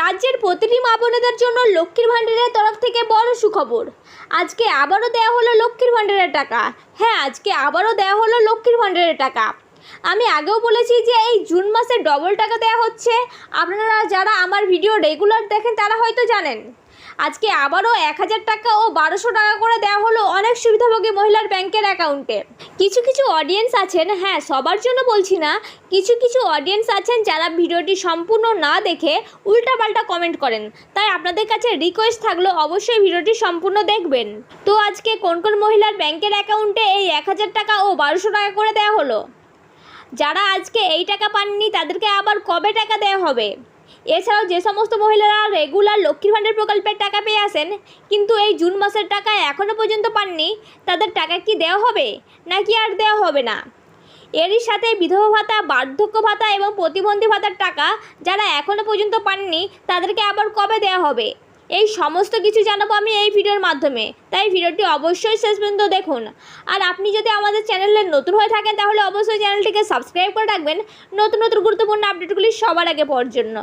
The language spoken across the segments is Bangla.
রাজ্যের প্রতিটি মা বোনেদের জন্য লক্ষ্মীর ভাণ্ডারের তরফ থেকে বড় সুখবর। আজকে আবারও দেওয়া হলো লক্ষ্মীর ভাণ্ডারের টাকা। হ্যাঁ, আজকে আবারও দেওয়া হলো লক্ষ্মীর ভাণ্ডারের টাকা। আমি আগেও বলেছি যে এই জুন মাসে ডবল টাকা দেওয়া হচ্ছে। আপনারা যারা আমার ভিডিও রেগুলার দেখেন তারা হয়তো জানেন। আজকে আবারও 1000 টাকা ও 1200 টাকা করে দেওয়া হলো অনেক সুবিধাভোগী মহিলার ব্যাংকের অ্যাকাউন্টে। কিছু কিছু অডিয়েন্স আছেন, হ্যাঁ সবার জন্য বলছি না, কিছু কিছু অডিয়েন্স আছেন যারা ভিডিওটি সম্পূর্ণ না দেখে উল্টাপাল্টা কমেন্ট করেন। তাই আপনাদের কাছে রিকোয়েস্ট থাকলো অবশ্যই ভিডিওটি সম্পূর্ণ দেখবেন। তো আজকে কোন কোন মহিলার ব্যাংকের অ্যাকাউন্টে এই 1000 টাকা ও 1200 টাকা করে দেওয়া হলো, যারা আজকে এই টাকা পাননি তাদেরকে আবার কবে টাকা দেওয়া হবে, এছাড়াও যে সমস্ত মহিলারা রেগুলার লক্ষ্মীর ভাণ্ডার প্রকল্পের টাকা পেয়ে আসেন কিন্তু এই জুন মাসের টাকা এখনও পর্যন্ত পাননি, তাদের টাকা কি দেওয়া হবে নাকি আর দেওয়া হবে না। এরই সাথে বিধবা ভাতা, বার্ধক্য ভাতা এবং প্রতিবন্ধী ভাতার টাকা যারা এখনও পর্যন্ত পাননি তাদেরকে আবার কবে দেওয়া হবে, এই সমস্ত কিছু জানাবো আমি এই ভিডিওর মাধ্যমে। তাই ভিডিওটি অবশ্যই শেষ পর্যন্ত দেখুন। আর আপনি যদি আমাদের চ্যানেলে নতুন হয়ে থাকেন তাহলে অবশ্যই চ্যানেলটিকে সাবস্ক্রাইব করে রাখবেন নতুন নতুন গুরুত্বপূর্ণ আপডেটগুলি সবার আগে পাওয়ার জন্য।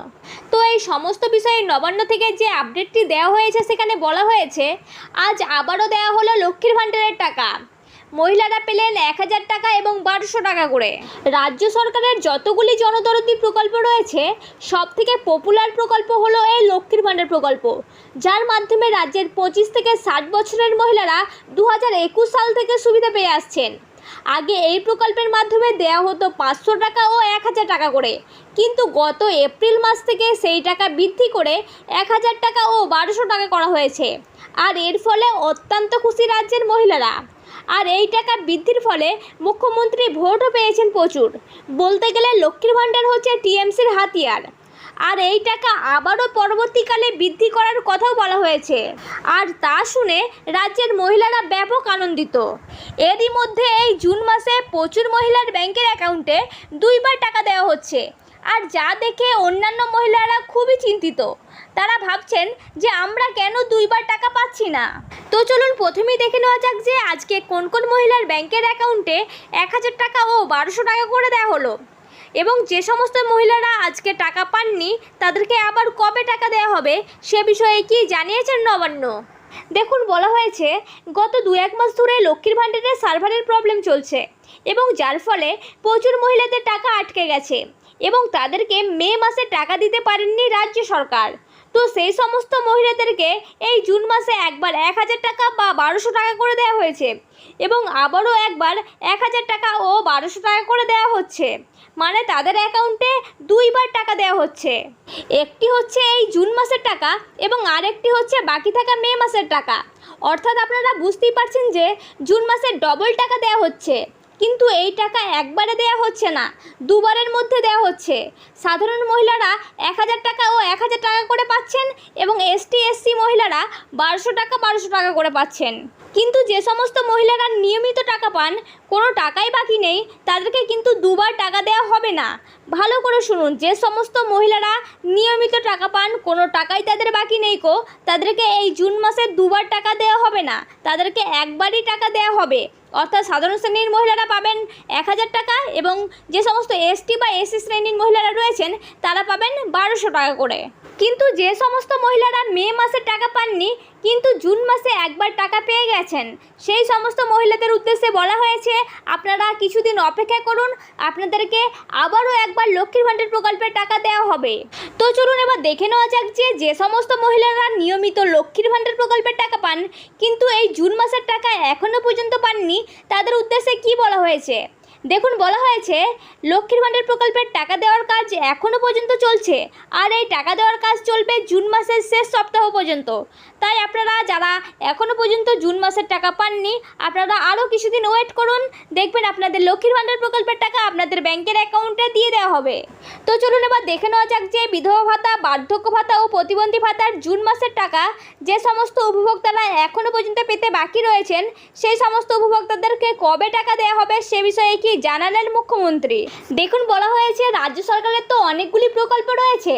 তো এই সমস্ত বিষয়ে নবান্ন থেকে যে আপডেটটি দেওয়া হয়েছে সেখানে বলা হয়েছে আজ আবারও দেওয়া হলো লক্ষ্মীর ভাণ্ডারের টাকা। মহিলারা পেলেন 1000 টাকা এবং 1200 টাকা করে। রাজ্য সরকারের যতগুলি জনদরদি প্রকল্প রয়েছে সবথেকে পপুলার প্রকল্প হলো এই লক্ষ্মীর ভাণ্ডার প্রকল্প, যার মাধ্যমে রাজ্যের 25 থেকে 60 বছরের মহিলারা 2021 সাল থেকে সুবিধা পেয়ে আসছেন। আগে এই প্রকল্পের মাধ্যমে দেওয়া হতো 500 টাকা ও 1000 টাকা করে, কিন্তু গত এপ্রিল মাস থেকে সেই টাকা বৃদ্ধি করে 1000 টাকা ও 1200 টাকা করা হয়েছে। আর এর ফলে অত্যন্ত খুশি রাজ্যের মহিলারা। আর এই টাকা বৃদ্ধির ফলে মুখ্যমন্ত্রী ভোটও পেয়েছেন প্রচুর। বলতে গেলে লক্ষ্মীর ভাণ্ডার হচ্ছে টিএমসির হাতিয়ার। আর এই টাকা আবারও পরবর্তীকালে বৃদ্ধি করার কথাও বলা হয়েছে। আর তা শুনে রাজ্যের মহিলারা ব্যাপক আনন্দিত। এরই মধ্যে এই জুন মাসে প্রচুর মহিলার ব্যাংকের অ্যাকাউন্টে 2বার টাকা দেওয়া হচ্ছে। আর যা দেখে অন্যান্য মহিলারা খুবই চিন্তিত। তারা ভাবছেন যে আমরা কেন 2বার টাকা পাচ্ছি না। তো চলুন প্রথমেই দেখে নেওয়া যাক যে আজকে কোন কোন মহিলার ব্যাংকের অ্যাকাউন্টে 1000 টাকা ও 1200 টাকা করে দেওয়া হলো, এবং যে সমস্ত মহিলারা আজকে টাকা পাননি তাদেরকে আবার কবে টাকা দেওয়া হবে সে বিষয়ে কি জানিয়েছেন নবান্ন। দেখুন, বলা হয়েছে গত 2-1 মাস ধরে লক্ষ্মীর ভাণ্ডারের সার্ভারের প্রবলেম চলছে এবং যার ফলে প্রচুর মহিলাদের টাকা আটকে গেছে এবং তাদেরকে মে মাসে টাকা দিতে পারেননি রাজ্য সরকার। তো সেই সমস্ত মহিলাদেরকে এই জুন মাসে একবার 1000 টাকা বা 1200 টাকা করে দেওয়া হয়েছে এবং আবারও একবার 1000 টাকা ও 1200 টাকা করে দেওয়া হচ্ছে। মানে তাদের অ্যাকাউন্টে 2বার টাকা দেওয়া হচ্ছে। একটি হচ্ছে এই জুন মাসের টাকা এবং আরেকটি হচ্ছে বাকি থাকা মে মাসের টাকা। অর্থাৎ আপনারা বুঝতেই পারছেন যে জুন মাসে ডবল টাকা দেওয়া হচ্ছে, কিন্তু এই টাকা একবারে দেওয়া হচ্ছে না, 2বারের মধ্যে দেওয়া হচ্ছে। সাধারণ মহিলারা 1000 টাকা ও 1000 টাকা করে পাচ্ছেন এবং ST/SC মহিলারা 1200 টাকা 1200 টাকা করে পাচ্ছেন। কিন্তু যে সমস্ত মহিলারা নিয়মিত টাকা পান, কোনো টাকাই বাকি নেই, তাদেরকে কিন্তু 2বার টাকা দেওয়া হবে না। ভালো করে শুনুন, যে সমস্ত মহিলারা নিয়মিত টাকা পান, কোনো টাকাই তাদের বাকি নেই তাদেরকে এই জুন মাসে 2বার টাকা দেওয়া হবে না, তাদেরকে একবারই টাকা দেওয়া হবে। অর্থাৎ সাধারণ শ্রেণীর মহিলারা পাবেন 1000 টাকা এবং যে সমস্ত ST বা SC শ্রেণীর মহিলারা রয়েছেন তারা পাবেন 1200 টাকা করে। কিন্তু যে সমস্ত মহিলারা মে মাসে টাকা পাননি কিন্তু জুন মাসে একবার টাকা পেয়ে গেছেন, সেই সমস্ত মহিলাদের উদ্দেশ্যে বলা হয়েছে আপনারা কিছুদিন অপেক্ষা করুন, আপনাদেরকে আবারও একবার লক্ষ্মীর ভাণ্ডার প্রকল্পের টাকা দেওয়া হবে। তো চলুন এবার দেখে নেওয়া যাক যে সমস্ত মহিলারা নিয়মিত লক্ষ্মীর ভাণ্ডার প্রকল্পের টাকা পান কিন্তু এই জুন মাসের টাকা এখনও পর্যন্ত পাননি তাদের উদ্দেশ্যে কি বলা হয়েছে। দেখুন, বলা হয়েছে লক্ষ্মীর ভাণ্ডার প্রকল্পের টাকা দেওয়ার কাজ এখনও পর্যন্ত চলছে আর এই টাকা দেওয়ার কাজ চলবে জুন মাসের শেষ সপ্তাহ পর্যন্ত। তাই আপনারা যারা এখনও পর্যন্ত জুন মাসের টাকা পাননি আপনারা আরও কিছুদিন ওয়েট করুন, দেখবেন আপনাদের লক্ষ্মীর ভাণ্ডার প্রকল্পের টাকা আপনাদের ব্যাংকের অ্যাকাউন্টে দিয়ে দেওয়া হবে। তো চলুন এবার দেখে নেওয়া যাক যে বিধবা ভাতা, বার্ধক্য ভাতা ও প্রতিবন্ধী ভাতার জুন মাসের টাকা যে সমস্ত উপভোক্তারা এখনও পর্যন্ত পেতে বাকি রয়েছেন সেই সমস্ত উপভোক্তাদেরকে কবে টাকা দেওয়া হবে সে বিষয়ে কি জানালেন মুখ্যমন্ত্রী। দেখুন, বলা হয়েছে রাজ্য সরকারের তো অনেকগুলি প্রকল্প রয়েছে,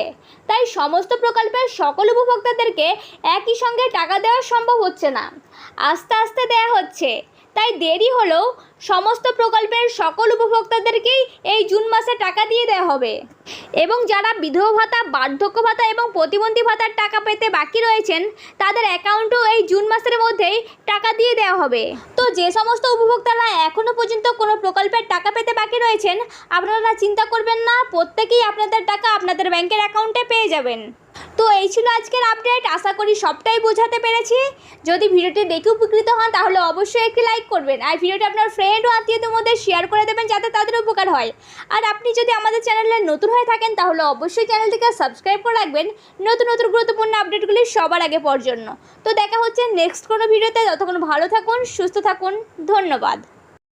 তাই সমস্ত প্রকল্পের সকল উপভোক্তাদেরকে একই সঙ্গে টাকা দেওয়া সম্ভব হচ্ছে না, আস্তে আস্তে দেওয়া হচ্ছে। তাই দেরি হলেও সমস্ত প্রকল্পের সকল উপভোক্তাদেরকেই এই জুন মাসে টাকা দিয়ে দেওয়া হবে। এবং যারা বিধবা ভাতা, বার্ধক্য ভাতা এবং প্রতিবন্ধী ভাতার টাকা পেতে বাকি রয়েছেন তাদের অ্যাকাউন্টেও এই জুন মাসের মধ্যেই টাকা দিয়ে দেওয়া হবে। তো যে সমস্ত উপভোক্তারা এখনও পর্যন্ত কোনো প্রকল্পের টাকা পেতে বাকি রয়েছেন, আপনারা চিন্তা করবেন না, প্রত্যেকেই আপনাদের টাকা আপনাদের ব্যাংকের অ্যাকাউন্টে পেয়ে যাবেন। তো এই ছিল আজকের আপডেট। আশা করি সবটাই বোঝাতে পেরেছি। যদি ভিডিওটি দেখে উপকৃত হন তাহলে অবশ্যই একটি লাইক করবেন, আর ভিডিওটি আপনার ফ্রেন্ড ও আত্মীয়দের মধ্যে শেয়ার করে দেবেন যাতে তাদের উপকার হয়। আর আপনি যদি আমাদের চ্যানেলে নতুন হয়ে থাকেন তাহলে অবশ্যই চ্যানেলটিকে সাবস্ক্রাইব করে রাখবেন নতুন নতুন গুরুত্বপূর্ণ আপডেটগুলি সবার আগে পাওয়ার জন্য। তো দেখা হচ্ছে নেক্সট কোনো ভিডিওতে। ততক্ষণ ভালো থাকুন, সুস্থ থাকুন, ধন্যবাদ।